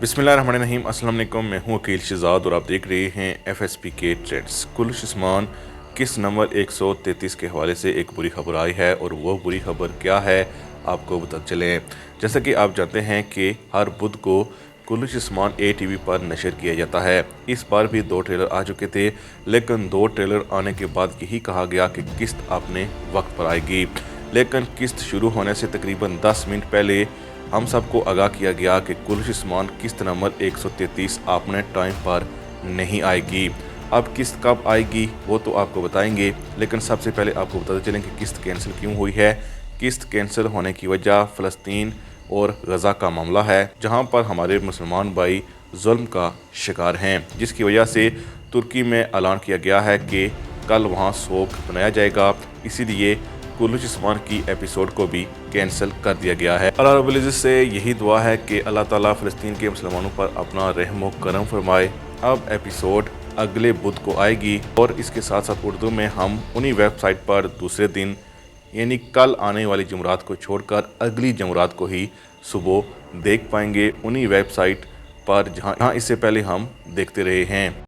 बिस्मिल्लाहिर्रहमानिर्रहीम। अस्सलाम वालेकुम। मैं हूँ अकील शहजाद और आप देख रहे हैं FSP के ट्रेंड्स। कुलुश उस्मान किस्त नंबर 133 के हवाले से एक बुरी खबर आई है और वो बुरी खबर क्या है आपको बता चलें। जैसा कि आप जानते हैं कि हर बुध को कुलुश उस्मान ATV पर नशर किया जाता है। इस बार भी 2 ट्रेलर आ चुके थे, लेकिन 2 ट्रेलर आने के बाद यही कहा गया कि किस्त अपने वक्त पर आएगी। लेकिन किस्त शुरू होने से तकरीबन 10 मिनट पहले हम सबको आगाह किया गया कि कुलुश उस्मान किस्त नंबर 133 अपने टाइम पर नहीं आएगी। अब किस्त कब आएगी वो तो आपको बताएंगे, लेकिन सबसे पहले आपको बताते चलें कि किस्त कैंसिल क्यों हुई है। किस्त कैंसिल होने की वजह फ़लस्तीन और गज़ा का मामला है, जहां पर हमारे मुसलमान भाई जुल्म का शिकार हैं, जिसकी वजह से तुर्की में ऐलान किया गया है कि कल वहां शोक मनाया जाएगा। इसीलिए कुलुश उस्मान की एपिसोड को भी कैंसिल कर दिया गया है। अल्लाह रब्बुल इज़्ज़त से यही दुआ है कि अल्लाह ताला फ़लस्तीन के मुसलमानों पर अपना रहम व करम फरमाए। अब एपिसोड अगले बुध को आएगी और इसके साथ साथ उर्दू में हम उन्हीं वेबसाइट पर दूसरे दिन यानी कल आने वाली जुमरात को छोड़कर अगली जुमरात को ही सुबह देख पाएंगे, उन्हीं वेबसाइट पर जहां इससे पहले हम देखते रहे हैं।